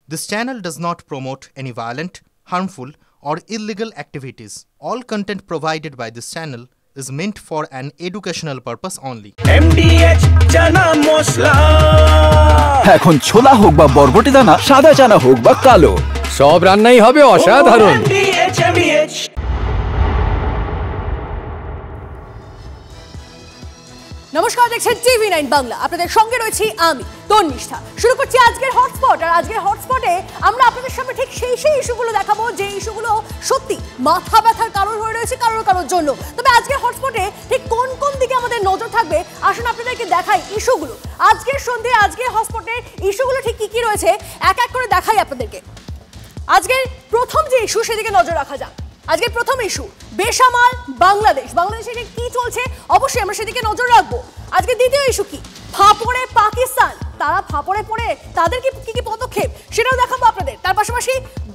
This channel does not promote any violent, harmful, or illegal activities. All content provided by this channel is meant for an educational purpose only. MDH chana masala এখন ছোলা হোক বা বরবটি দানা, সাদা চানা হোক বা কালো, সব রান্নাই হবে অসাধারণ। MDH নমস্কার, দেখছেন TV9 বাংলা। আপনাদের সঙ্গে রয়েছি আমি তন্নিষ্ঠা। শুরু করছি আজকের হটস্পট। আর আজকের হটস্পটে আমরা আপনাদের সামনে ঠিক সেই ইস্যুগুলো দেখাবো যে ইস্যুগুলো সত্যি মাথা ব্যথার কারণ হয়ে রয়েছে কারোর জন্য। তবে আজকের হটস্পটে ঠিক কোন দিকে আমাদের নজর থাকবে, আসুন আপনাদেরকে দেখাই ইস্যুগুলো। আজকের সন্ধ্যে আজকের হটস্পটের ইস্যুগুলো ঠিক কি রয়েছে এক এক করে দেখাই আপনাদেরকে। আজকের প্রথম যে ইস্যু সেদিকে নজর রাখা যাক। আজকের প্রথম ইস্যু বেসামাল বাংলাদেশে কি চলছে অবশ্যই আমরা সেদিকে নজর রাখবো। আজকে দ্বিতীয় ইস্যু কি ফাঁপড়ে পাকিস্তান, তারা ফাঁপড়ে পড়ে তাদের কি পদক্ষেপ সেটাও দেখাবো আপনাদের। তার পাশাপাশি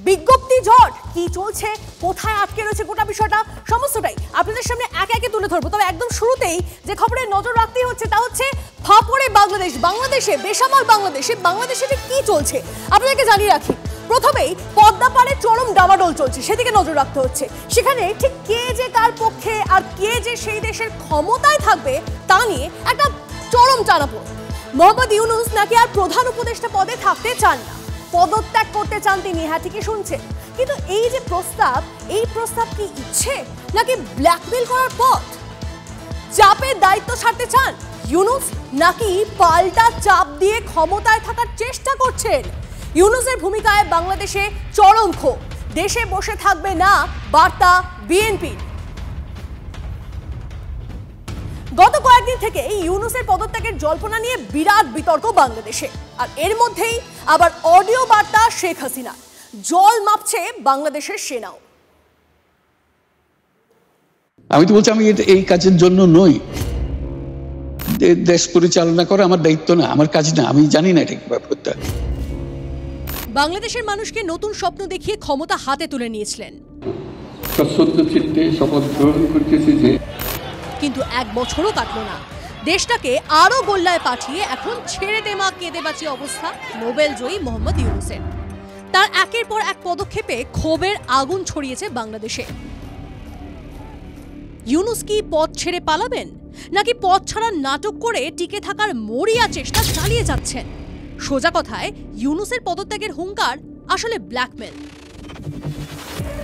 বিজ্ঞপ্তি ঝড় কি চলছে, কোথায় আটকে রয়েছে গোটা বিষয়টা সমস্তটাই আপনাদের সামনে একে একে তুলে ধরবো। তবে একদম শুরুতেই যে খবরে নজর রাখতেই হচ্ছে তা হচ্ছে ফাঁপড়ে বাংলাদেশে বেসামাল বাংলাদেশে ঠিক কি চলছে আপনাদেরকে জানিয়ে রাখি। প্রথমেই পদ্মাপাড়ে চরম ডামাডোল চলছে, সেদিকে নজর রাখতে হচ্ছে। সেখানে ঠিক কে যে কার পক্ষে আর কে যে সেই দেশের ক্ষমতায় থাকবে তা নিয়ে একটা চরম টানাপোড়েন। মোহাম্মদ ইউনূস নাকি আর প্রধান উপদেষ্টা পদে থাকতে চান না, পদত্যাগ করতে চান তিনি। হ্যাঁ, ঠিকই শুনছেন। কিন্তু এই যে প্রস্তাব কি ইচ্ছে নাকি ব্ল্যাকমেল করার পথ? চাপের দায়িত্ব ছাড়তে চান ইউনূস নাকি পাল্টা চাপ দিয়ে ক্ষমতায় থাকার চেষ্টা করছেন? ইউনূসের ভূমিকায় বাংলাদেশে চরম ক্ষোভ, দেশে বসে থাকবে না বার্তা বিএনপি। গত কয়েকদিন থেকে ইউনূসের পদত্যাগের জল্পনা নিয়ে বিরাট বিতর্ক বাংলাদেশে। আর এর মধ্যেই আবার অডিও বার্তা শেখ হাসিনা, জল মাপছে বাংলাদেশের সেনাও। আমি তো বলছি আমি এই কাজের জন্য নই, দেশ পরিচালনা করা আমার দায়িত্ব না, আমার কাজ না, আমি জানি না এটা কিভাবে করতে হয়। বাংলাদেশের মানুষকে নতুন স্বপ্ন দেখিয়ে ক্ষমতা হাতে তুলে নিয়েছিলেন, কিন্তু এক বছরও কাটলো না, দেশটাকে আরো গোল্লায় পাঠিয়ে এখন ছেড়ে দেমা কেঁদে বাঁচি অবস্থা নোবেল জয়ী মোহাম্মদ ইউনূসের। তার একের পর এক পদক্ষেপে ক্ষোভের আগুন ছড়িয়েছে বাংলাদেশে। ইউনূস কি পথ ছেড়ে পালাবেন নাকি পথ ছাড়ার নাটক করে টিকে থাকার মরিয়া চেষ্টা চালিয়ে যাচ্ছেন? সোজা কথায় ইউনূসের পদত্যাগের হুঙ্কার আসলে ব্ল্যাকমেল।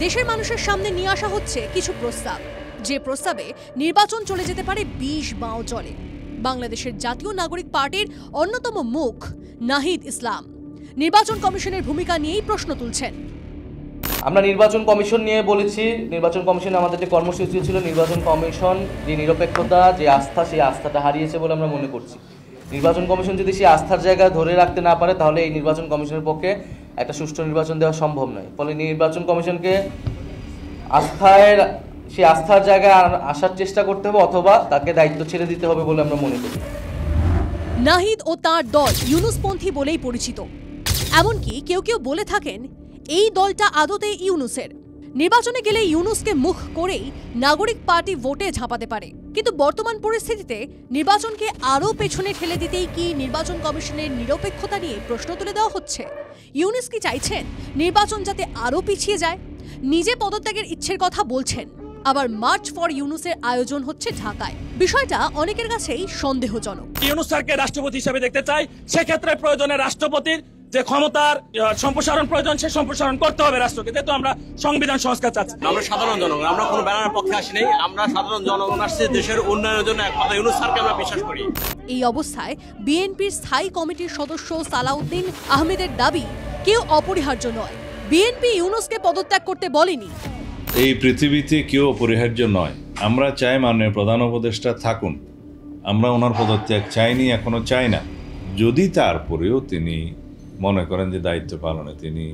দেশের মানুষের সামনে নিয়ে আসা হচ্ছে কিছু প্রস্তাব, যে প্রস্তাবে নির্বাচন চলে যেতে পারে 20 বাও জলে। বাংলাদেশের জাতীয় নাগরিক পার্টির অন্যতম মুখ নাহিদ ইসলাম নির্বাচন কমিশনের ভূমিকা নিয়েই প্রশ্ন তুলছেন। আমরা নির্বাচন কমিশন নিয়ে বলেছি, নির্বাচন কমিশনে আমাদের যে কর্মসূচি ছিল, নির্বাচন কমিশন যে নিরপেক্ষতা, যে আস্থা, সেই আস্থাটা হারিয়েছে বলে আমরা মনে করছি। নির্বাচন কমিশন যদি সেই আস্থার জায়গা ধরে রাখতে না পারে তাহলে এই নির্বাচন কমিশনের পক্ষে একটা সুষ্ঠু নির্বাচন দেওয়া সম্ভব নয়। ফলে নির্বাচন কমিশনকে সেই আস্থার জায়গায় আসার চেষ্টা করতে হবে অথবা তাকে দায়িত্ব ছেড়ে দিতে হবে বলে আমরা মনে করি। নাহিদ ও তার দল ইউনূসপন্থী বলেই পরিচিত। এমনকি কেউ বলে থাকেন এই দলটা আদতে ইউনূসের। নির্বাচনে গেলে ইউনূসকে মুখ করেই নাগরিক পার্টি ভোটে ঝাঁপাতে পারে। কিন্তু বর্তমান পরিস্থিতিতে নির্বাচনকে আরও পেছনে ঠেলে দিতেই কি নির্বাচন কমিশনের নিরপেক্ষতা নিয়ে প্রশ্ন তুলে দেওয়া হচ্ছে? ইউনূস কি চাইছেন নির্বাচন যাতে আরও পিছিয়ে যায়? নিজে পদত্যাগের ইচ্ছের কথা বলছেন, আবার মার্চ ফর ইউনূসের আয়োজন হচ্ছে ঢাকায়। বিষয়টা অনেকের কাছেই সন্দেহজনক। ইউনূস স্যারকে রাষ্ট্রপতি হিসেবে দেখতে চাই, সেক্ষেত্রে প্রয়োজনে রাষ্ট্রপতির যে ক্ষমতার সম্প্রসারণ প্রয়োজন সে সম্প্রসারণ করতে হবে রাষ্ট্রকে। যেহেতু আমরা সংবিধান সংস্কার চাচ্ছি, আমরা সাধারণ জনগণ, আমরা কোনো ব্যানারের পক্ষে আসি নাই, আমরা সাধারণ জনগণ আসছে দেশের উন্নয়নের জন্য। একমাত্র ইউনূস স্যারকে আমরা বিশ্বাস করি। এই অবস্থায় বিএনপির স্থায়ী কমিটির সদস্য সালাউদ্দিন আহমেদের দাবি কেউ অপরিহার্য নয়। বিএনপি ইউনূসকে পদত্যাগ করতে বলেনি। এই পৃথিবীতে কেউ অপরিহার্য নয়। আমরা চাই মাননীয় প্রধান উপদেষ্টা থাকুন, আমরা ওনার পদত্যাগ চাইনি, এখনো চাই না। যদি তারপরেও তিনি মনে করেন যে দায়িত্ব পালনে তিনি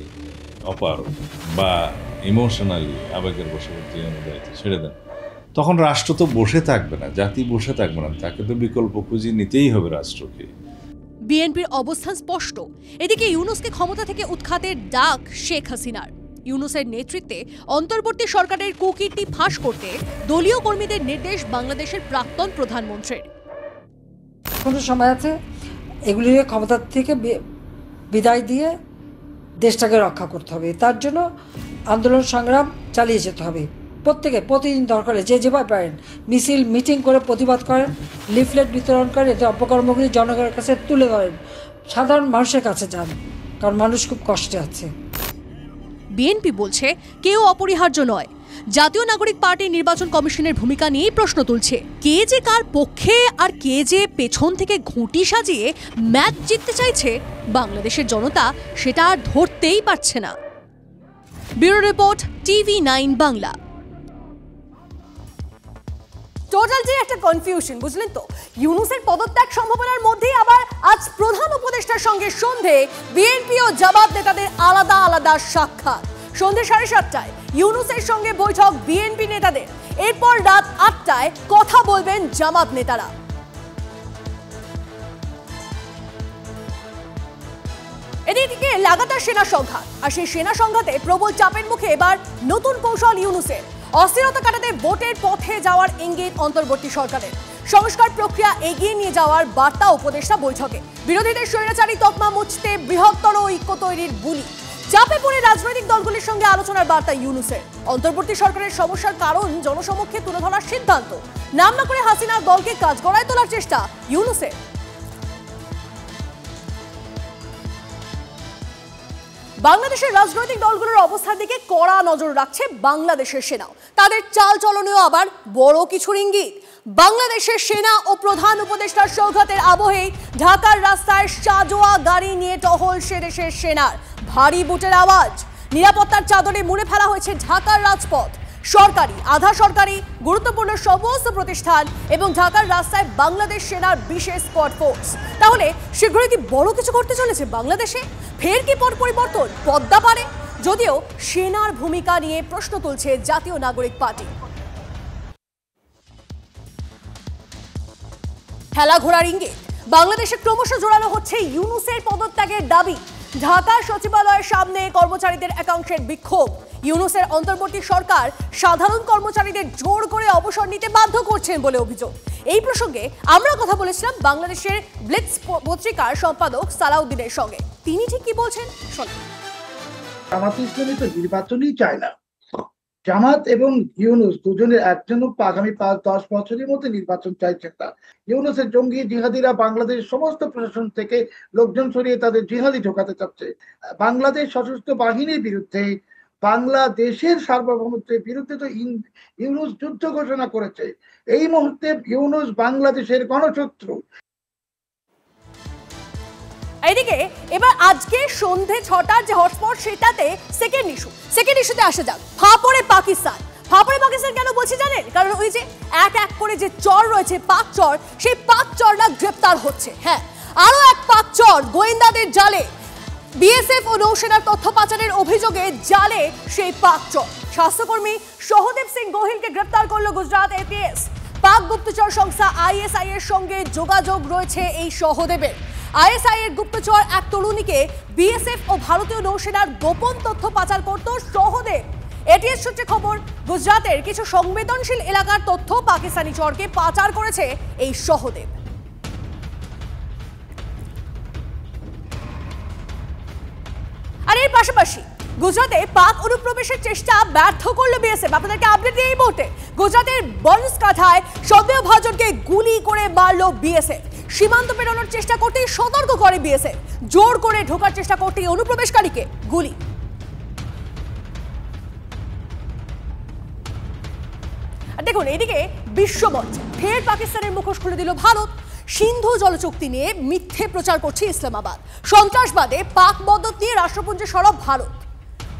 অপারগ বা ইমোশনালি আবেগের বশবর্তী দায়িত্ব ছেড়ে দেন, তখন রাষ্ট্র তো বসে থাকবে না, জাতি বসে থাকবে না, তাকে তো বিকল্প খুঁজে নিতেই হবে রাষ্ট্রকে। বিএনপির অবস্থান স্পষ্ট। এদিকে ইউনূসকে ক্ষমতা থেকে উৎখাতের ডাক শেখ হাসিনার। ইউনূসের নেতৃত্বে অন্তর্বর্তী সরকারের কুকীর্তি ফাঁস করতে দলীয় কর্মীদের নির্দেশ বাংলাদেশের প্রাক্তন প্রধানমন্ত্রীর। কোনো সময় আছে এগুলির ক্ষমতা থেকে বিদায় দিয়ে দেশটাকে রক্ষা করতে হবে। তার জন্য আন্দোলন সংগ্রাম চালিয়ে যেতে হবে। প্রত্যেকে প্রতিদিন দরকারে যে যেভাবে পারেন মিছিল মিটিং করে প্রতিবাদ করেন, লিফলেট বিতরণ করেন, এতে অপকর্মগুলি জনগণের কাছে তুলে ধরেন, সাধারণ মানুষের কাছে যান, কারণ মানুষ খুব কষ্টে আছে। বিএনপি বলছে কেউ অপরিহার্য নয়। জাতীয় নাগরিক পার্টি নির্বাচন কমিশনের ভূমিকা নিয়েই প্রশ্ন তুলছে। কে যে কার পক্ষে আর কে যে পেছন থেকে ঘুঁটি সাজিয়ে ম্যাচ জিততে চাইছে বাংলাদেশের জনতা সেটা আর ধরতেই পারছে না। Bureau report, TV9 Bangla. Total যে একটা কনফিউশন, বুঝলেন তো? ইউনূসের পদত্যাগ সম্ভাবনার মধ্যেই আবার আজ প্রধান উপদেষ্টার সঙ্গে সন্ধে বিএনপি ও জামাত নেতাদের আলাদা আলাদা সাক্ষাৎ। সন্ধে 7:30টায় ইউনূসের সঙ্গে বৈঠক বিএনপি নেতাদের। এরপর রাত 8টায় কথা বলবেন জামাত নেতারা। এদিকে লাগাতার সেনা সংঘাত, আর সেই সেনা সংঘাতে প্রবল চাপের মুখে এবার নতুন কৌশল ইউনূসের। অস্থিরতা কাটাতে ভোটের পথে যাওয়ার ইঙ্গিত অন্তর্বর্তী সরকারের। সংস্কার প্রক্রিয়া এগিয়ে নিয়ে যাওয়ার বার্তা উপদেষ্টা বৈঠকে। বিরোধীদের স্বৈরাচারী তকমা মুছতে বৃহত্তর ঐক্য তৈরির বুলি। চাপে পড়ে রাজনৈতিক দলগুলির সঙ্গে আলোচনার বার্তা ইউনূসের। অন্তর্বর্তী সরকারের সমস্যার কারণ জনসমক্ষে তুলে ধরার সিদ্ধান্ত। নাম না করে হাসিনার দলকে কাঠগড়ায় তোলার চেষ্টা ইউনূসের। বাংলাদেশের রাজনৈতিক দলগুলোর অবস্থার দিকে কড়া নজর রাখছে বাংলাদেশের সেনাও। তাদের চাল চলনেও আবার বড় কিছুর ইঙ্গিত। বাংলাদেশের সেনা ও প্রধান উপদেষ্টার সংঘাতের আবহেই ঢাকার রাস্তায় সাজোয়া গাড়ি নিয়ে টহল সেদেশের সেনার। ভারী বুটের আওয়াজ। নিরাপত্তার চাদরে মুড়ে ফেলা হয়েছে ঢাকার রাজপথ। সরকারি, আধা সরকারি, গুরুত্বপূর্ণ সমস্ত প্রতিষ্ঠান এবং ঢাকার রাস্তায় বাংলাদেশ সেনার বিশেষ স্কোয়াড ফোর্স। তাহলে শীঘ্রই কি বড় কিছু করতে চলেছে বাংলাদেশে? ফের কি পট পরিবর্তন পদ্মা পারে? যদিও সেনার ভূমিকা নিয়ে প্রশ্ন তুলছে জাতীয় নাগরিক পার্টি। খেলা ঘোড়ার ইঙ্গিত। বাংলাদেশে ক্রমশ জোরালো হচ্ছে ইউনূসের পদত্যাগের দাবি। ঢাকা সচিবালয়ের সামনে কর্মচারীদের একাংশের বিক্ষোভ। ইউনূসের অন্তর্বর্তী সরকার সাধারণ কর্মচারীদের জোর করে অবসর নিতে বাধ্য করছেন বলে অভিযোগ। এই প্রসঙ্গে আমরা কথা বলেছিলাম বাংলাদেশের ব্লিটজ পত্রিকার সম্পাদক সালাউদ্দিনের সঙ্গে। তিনি ঠিক কি বলছেন শোনান। জামাত ইসলামী তো নির্বাচনই চায় না। জামাত এবং ইউনূস দুজনের একজন আগামী 5-10 বছরের মধ্যে নির্বাচন চাইছে না। ইউনূসের জঙ্গি জিহাদিরা বাংলাদেশের সমস্ত প্রশাসন থেকে লোকজন সরিয়ে তাদের জিহাদি ঢোকাতে চাচ্ছে। বাংলাদেশ সশস্ত্র বাহিনীর বিরুদ্ধে, বাংলাদেশের সার্বভৌমত্বের বিরুদ্ধে তো ইউনূস যুদ্ধ ঘোষণা করেছে। এই মুহূর্তে ইউনূস বাংলাদেশের গণশত্রু। এদিকে এবার আজকে সন্ধে 6টার যে হটস্পট সেটাতে সেকেন্ড ইস্যুতে আসা যাক। ফাপড়ে পাকিস্তান। ফাপড়ে পাকিস্তান কেন বলছি জানেন? কারণ ওই যে এক এক করে যে চর রয়েছে, পাক চর, সেই পাক চররা গ্রেপ্তার হচ্ছে। হ্যাঁ, আরো এক পাক চর গোয়েন্দাদের জালে। বিএসএফ ও নৌসেনার তথ্য পাচারের অভিযোগে জালে সেই পাক চর। স্বাস্থ্যকর্মী সহদেব সিং গোহিলকে গ্রেপ্তার করলো গুজরাট এপিএস। পাক গুপ্তচর সংস্থা ISI এর সঙ্গে যোগাযোগ রয়েছে এই সহদেবের। ISI এর গুপ্তচর এক তরুণীকে বিএসএফ ও ভারতীয় নৌসেনার গোপন তথ্য পাচার করত সহদেব। এটিএস সূত্রে খবর, গুজরাটের কিছু সংবেদনশীল এলাকার তথ্য পাকিস্তানি চরকে পাচার করেছে এই সহদেব। আর এর পাশাপাশি গুজরাটে পাক অনুপ্রবেশের চেষ্টা ব্যর্থ করলো বিএসএফ। আপনাদেরকে আপডেট দিয়ে এই মুহূর্তে গুজরাটের বনসকাঠায় সন্দেহভাজনকে গুলি করে মারলো বিএসএফ। সীমান্ত পেরোনোর চেষ্টা করতেই সতর্ক করে বিএসএফ। জোর করে ঢোকার চেষ্টা করতেই অনুপ্রবেশকারীকে গুলি। আর দেখুন, এদিকে বিশ্বমঞ্চে ফের পাকিস্তানের মুখোশ খুলে দিল ভারত। সিন্ধু জলচুক্তি নিয়ে মিথ্যে প্রচার করছে ইসলামাবাদ। সন্ত্রাসবাদে পাক মদত নিয়ে রাষ্ট্রপুঞ্জে সরব ভারত।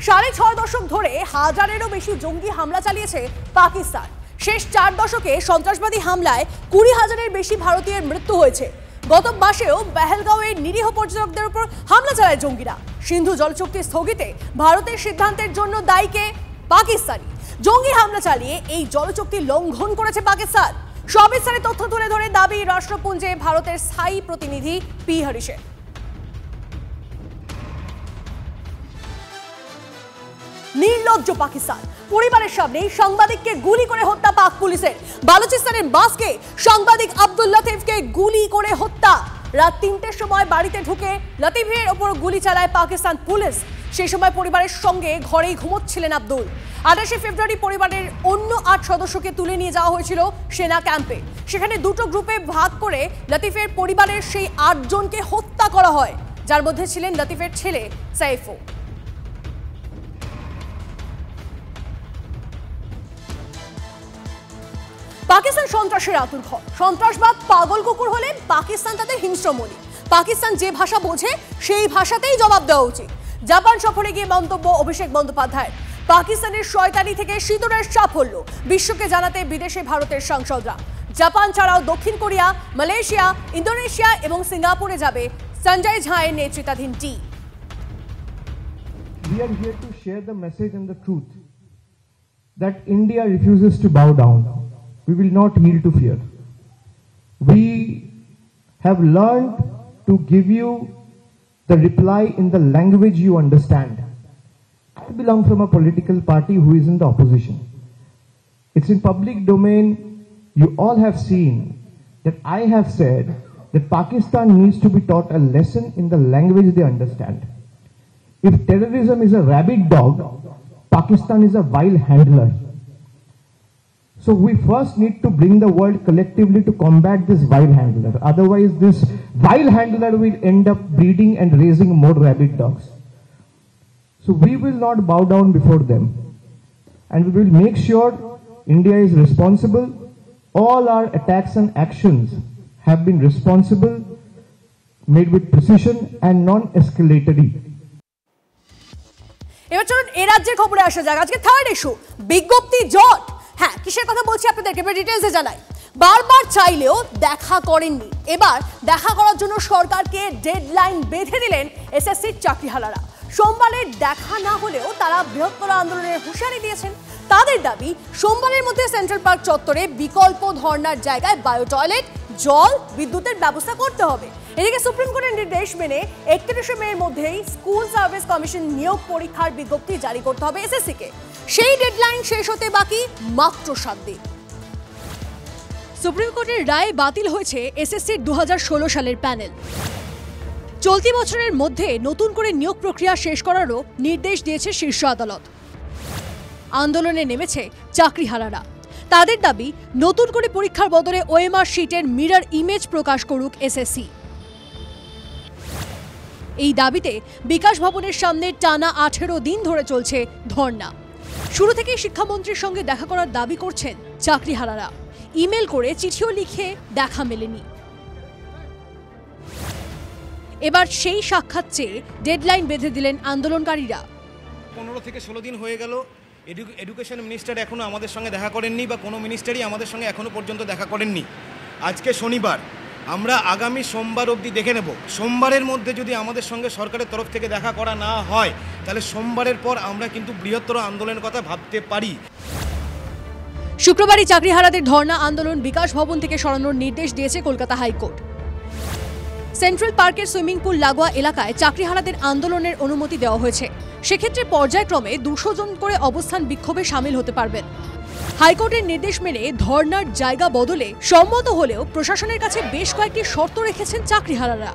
6.5 দশক ধরে হাজারেরও বেশি জঙ্গি হামলা চালিয়েছে পাকিস্তান। শেষ 4 দশকে সন্ত্রাসবাদী হামলায় 20,000-এর বেশি ভারতীয়ের মৃত্যু হয়েছে। গত মাসেও পেহেলগাঁওয়ের নিরীহ পর্যটকদের উপর হামলা চালায় জঙ্গিরা। সিন্ধু জলচুক্তি স্থগিতে ভারতের সিদ্ধান্তের জন্য দায়ীকে পাকিস্তানি। জঙ্গি হামলা চালিয়ে এই জলচুক্তি লঙ্ঘন করেছে পাকিস্তান। সবিস্তারে তথ্য তুলে ধরে দাবি রাষ্ট্রপুঞ্জে ভারতের স্থায়ী প্রতিনিধি পি হরিশের। নির্লজ্জ পাকিস্তান। পরিবারের সামনে সাংবাদিককে গুলি করে হত্যা পাক পুলিশের। বালুচিস্তানের বাসকে সাংবাদিক আব্দুল লতিফকে গুলি করে হত্যা। রাত 3টের সময় বাড়িতে ঢুকে লতিফের ওপর গুলি চালায় পাকিস্তান পুলিশ। সেই সময় পরিবারের সঙ্গে ঘরেই ঘুমোচ্ছিলেন আব্দুল। 28শে ফেব্রুয়ারি পরিবারের অন্য 8 সদস্যকে তুলে নিয়ে যাওয়া হয়েছিল সেনা ক্যাম্পে। সেখানে দুটো গ্রুপে ভাগ করে লতিফের পরিবারের সেই 8 জনকে হত্যা করা হয়, যার মধ্যে ছিলেন লতিফের ছেলে সাইফও। পাকিস্তান সন্ত্রাসের আতুরঘর। সন্ত্রাসবাদ পাগল কুকুর হলে পাকিস্তান তাদের হিংস্র মনি। পাকিস্তান যে ভাষা বোঝে সেই ভাষাতেই জবাব দেওয়া উচিত। জাপান সফরে গিয়ে মন্তব্য অভিষেক বন্দ্যোপাধ্যায়ের। পাকিস্তানের শয়তানি থেকে সিঁদুরের সাফল্য বিশ্বকে জানাতে বিদেশে ভারতের সাংসদরা। জাপান ছাড়াও দক্ষিণ কোরিয়া, মালয়েশিয়া, ইন্দোনেশিয়া এবং সিঙ্গাপুরে যাবে সঞ্জয় ঝায়ের নেতৃত্বাধীন team. We are here to share the message and the truth that India refuses to bow down. We will not yield to fear. We have learned to give you the reply in the language you understand. I belong from a political party who is in the opposition. It's in public domain. You all have seen that I have said that Pakistan needs to be taught a lesson in the language they understand. If terrorism is a rabid dog, Pakistan is a vile handler. So we first need to bring the world collectively to combat this vile handler. Otherwise, this vile handler will end up breeding and raising more rabid dogs. So we will not bow down before them. And we will make sure India is responsible. All our attacks and actions have been responsible, made with precision and non-escalatory. এবার চলুন এ রাজ্যের খবরে আসা যাক। আজকে third issue, বিজ্ঞপ্তি জট। হ্যাঁ, কিসের কথা বলছি আপনাদেরকে এবার ডিটেইলসে জানাই। বারবার চাইলেও দেখা করেননি, এবার দেখা করার জন্য সরকারকে ডেডলাইন বেঁধে দিলেন এসএসসির চাকরিহারারা। সোমবারের দেখা না হলেও তারা বৃহত্তর আন্দোলনের হুঁশিয়ারি দিয়েছেন। তাদের দাবি সোমবারের মধ্যে সেন্ট্রাল পার্ক চত্বরে বিকল্প ধর্নার জায়গায় বায়ো টয়লেট, জল, বিদ্যুতের ব্যবস্থা করতে হবে। এদিকে সুপ্রিম কোর্টের নির্দেশ মেনে 31শে মের মধ্যেই স্কুল সার্ভিস কমিশন নিয়োগ পরীক্ষার বিজ্ঞপ্তি জারি করতে হবে এসএসসিকে। সেই ডেডলাইন শেষ হতে বাকি মাত্র 7 দিন। সুপ্রিম কোর্টের রায় বাতিল হয়েছে এসএসসির 2016 সালের প্যানেল। চলতি বছরের মধ্যে নতুন করে নিয়োগ প্রক্রিয়া শেষ করারও নির্দেশ দিয়েছে শীর্ষ আদালত। আন্দোলনে নেমেছে চাকরিহারারা। তাদের দাবি নতুন করে পরীক্ষার বদলে ওএমআর শিটের মিরর ইমেজ প্রকাশ করুক এসএসসি। এই দাবিতে বিকাশ ভবনের সামনে টানা 18 দিন ধরে চলছে ধর্ণা। শুরু থেকেই শিক্ষামন্ত্রীর সঙ্গে দেখা করার দাবি করছেন চাকরিহারারা। ইমেল করে চিঠিও লিখে দেখা মেলেনি। এবার সেই সাক্ষাৎ চেয়ে ডেডলাইন বেঁধে দিলেন আন্দোলনকারীরা। 15 থেকে 16 দিন হয়ে গেল, এডুকেশন মিনিস্টার এখনো আমাদের সঙ্গে দেখা করেননি বা কোনো মিনিস্টারই আমাদের সঙ্গে এখনো পর্যন্ত দেখা করেননি। আজকে শনিবার, আমরা আগামী সোমবার অবধি দেখে নেব। সোমবারের মধ্যে যদি আমাদের সঙ্গে সরকারের তরফ থেকে দেখা করা না হয়, তাহলে সোমবারের পর আমরা কিন্তু বৃহত্তর আন্দোলনের কথা ভাবতে পারি। শুক্রবারই চাকরিহারাদের ধর্ণা আন্দোলন বিকাশ ভবন থেকে সরানোর নির্দেশ দিয়েছে কলকাতা হাইকোর্ট। সেন্ট্রাল পার্কের সুইমিং পুল লাগোয়া এলাকায় চাকরিহারাদের আন্দোলনের অনুমতি দেওয়া হয়েছে। সেক্ষেত্রে পর্যায়ক্রমে 200 জন করে অবস্থান বিক্ষোভে সামিল হতে পারবেন। হাইকোর্টের নির্দেশ মেনে ধর্নার জায়গা বদলে সম্মত হলেও প্রশাসনের কাছে বেশ কয়েকটি শর্ত রেখেছেন চাকরিহারারা।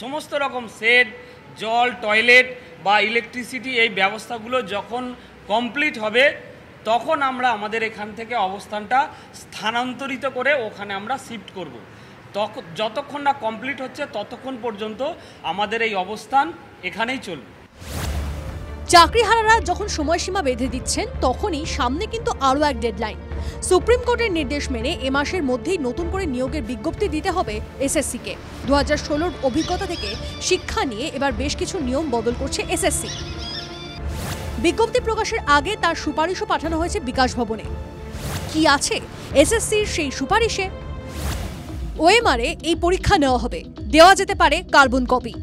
সমস্ত রকম শেড, জল, টয়লেট বা ইলেকট্রিসিটি এই ব্যবস্থাগুলো যখন কমপ্লিট হবে, তখন আমরা আমাদের এখান থেকে অবস্থানটা স্থানান্তরিত করে ওখানে আমরা শিফট করব। যতক্ষণ না কমপ্লিট হচ্ছে ততক্ষণ পর্যন্ত আমাদের এই অবস্থান এখানেই চলবে। চাকরিহারারা যখন সময়সীমা বেঁধে দিচ্ছেন, তখনই সামনে কিন্তু আরও এক ডেডলাইন। সুপ্রিম কোর্টের নির্দেশ মেনে এ মাসের মধ্যেই নতুন করে নিয়োগের বিজ্ঞপ্তি দিতে হবে এসএসসিকে। 2016 অভিজ্ঞতা থেকে শিক্ষা নিয়ে এবার বেশ কিছু নিয়ম বদল করছে এসএসসি। বিজ্ঞপ্তি প্রকাশের আগে তার সুপারিশও পাঠানো হয়েছে বিকাশ ভবনে। কি আছে এসএসসির সেই সুপারিশে? ওএমআরে এই পরীক্ষা নেওয়া হবে, দেওয়া যেতে পারে কার্বন কপি।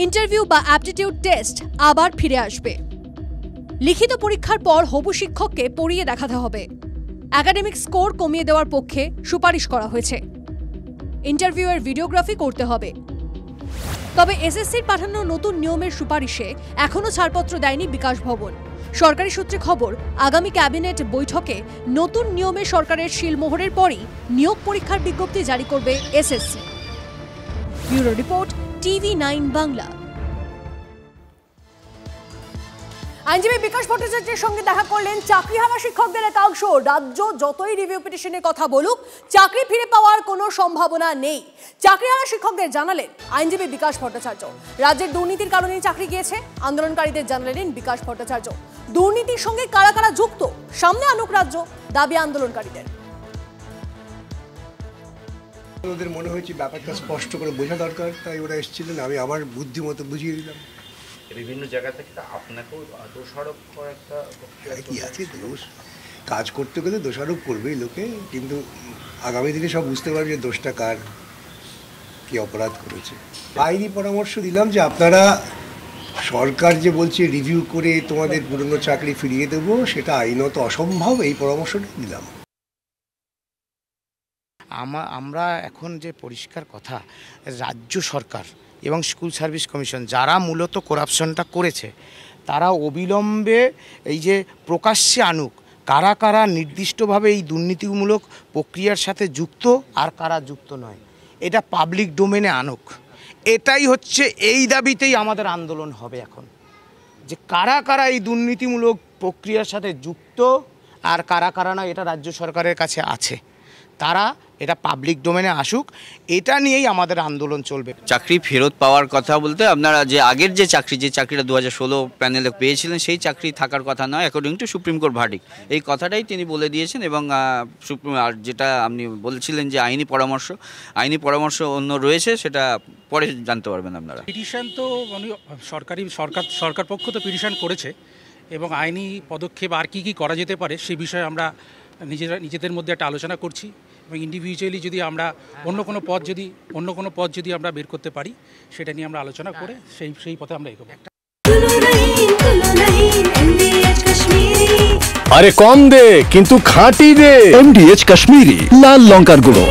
ইন্টারভিউ বা অ্যাপটিটিউড টেস্ট আবার ফিরে আসবে। লিখিত পরীক্ষার পর হবু শিক্ষককে পড়িয়ে দেখাতে হবে। একাডেমিক স্কোর কমিয়ে দেওয়ার পক্ষে সুপারিশ করা হয়েছে। ইন্টারভিউয়ের ভিডিওগ্রাফি করতে হবে। তবে এসএসসির পাঠানো নতুন নিয়মের সুপারিশে এখনও ছাড়পত্র দেয়নি বিকাশ ভবন। সরকারি সূত্রে খবর, আগামী ক্যাবিনেট বৈঠকে নতুন নিয়মে সরকারের শিলমোহরের পরই নিয়োগ পরীক্ষার বিজ্ঞপ্তি জারি করবে SSC. Bureau report, TV9 Bangla. আইনজীবী বিকাশ ভট্টাচার্যের সঙ্গে দেখা করলেন চাকরিহারা শিক্ষকদের একাংশ। রাজ্য যতই রিভিউ পিটিশনের কথা বলুক, চাকরি ফিরে পাওয়ার কোনো সম্ভাবনা নেই। চাকরিহারা শিক্ষকদের জানালেন আইনজীবী বিকাশ ভট্টাচার্য। রাজ্যের দুর্নীতির কারণেই চাকরি গিয়েছে আন্দোলনকারীদের জানালেন বিকাশ ভট্টাচার্য। দুর্নীতির সঙ্গে কারা কারা যুক্ত সামনে আনুক রাজ্য, দাবি আন্দোলনকারীদের। ওদের মনে হয়েছে ব্যাপারটা স্পষ্ট করে বোঝা দরকার, তাই ওরা এসেছিলেন, আমি আমার বুদ্ধি মতো বুঝিয়ে দিলাম। বিভিন্ন জায়গা থেকে আপনাকেও দোষারোপ করা কি আছে, দোষ কাজ করতে গেলে দোষারোপ করবেই লোকে, কিন্তু আগামী দিনে সব বুঝতে পারবে যে দোষটা কার, কি অপরাধ করেছে। আইনি পরামর্শ দিলাম যে আপনারা সরকার যে বলছে রিভিউ করে তোমাদের পুরনো চাকরি ফিরিয়ে দেবো, সেটা আইনত অসম্ভব, এই পরামর্শটা দিলাম। আমরা এখন যে পরিষ্কার কথা, রাজ্য সরকার এবং স্কুল সার্ভিস কমিশন যারা মূলত করাপশনটা করেছে, তারা অবিলম্বে এই যে প্রকাশ্যে আনুক কারা কারা নির্দিষ্টভাবে এই দুর্নীতিমূলক প্রক্রিয়ার সাথে যুক্ত আর কারা যুক্ত নয়, এটা পাবলিক ডোমেনে আনুক। এটাই হচ্ছে, এই দাবিতেই আমাদের আন্দোলন হবে এখন, যে কারা কারা এই দুর্নীতিমূলক প্রক্রিয়ার সাথে যুক্ত আর কারা কারা না, এটা রাজ্য সরকারের কাছে আছে, তারা এটা পাবলিক ডোমেনে আসুক, এটা নিয়েই আমাদের আন্দোলন চলবে। চাকরি ফেরত পাওয়ার কথা বলতে আপনারা যে আগের যে চাকরিটা 2016 প্যানেলে পেয়েছিলেন, সেই চাকরি থাকার কথা নয় according to supreme court verdict, এই কথাটাই তিনি বলে দিয়েছেন। এবং আর যেটা আপনি বলছিলেন যে আইনি পরামর্শ অন্য রয়েছে, সেটা পরে জানতে পারবেন আপনারা। পিটিশন তো সরকার পক্ষ তো পিটিশন করেছে, এবং আইনি পদক্ষেপ আর কি করা যেতে পারে সেই বিষয়ে আমরা নিজেদের মধ্যে একটা আলোচনা করছি, এবং ইন্ডিভিজুয়ালি যদি আমরা অন্য কোনো পথ যদি আমরা বের করতে পারি, সেটা নিয়ে আমরা আলোচনা করে সেই পথে আমরা এগোবো। আরে কম দে কিন্তু খাঁটি দে, MDH কাশ্মীরি লাল লঙ্কার গুঁড়ো।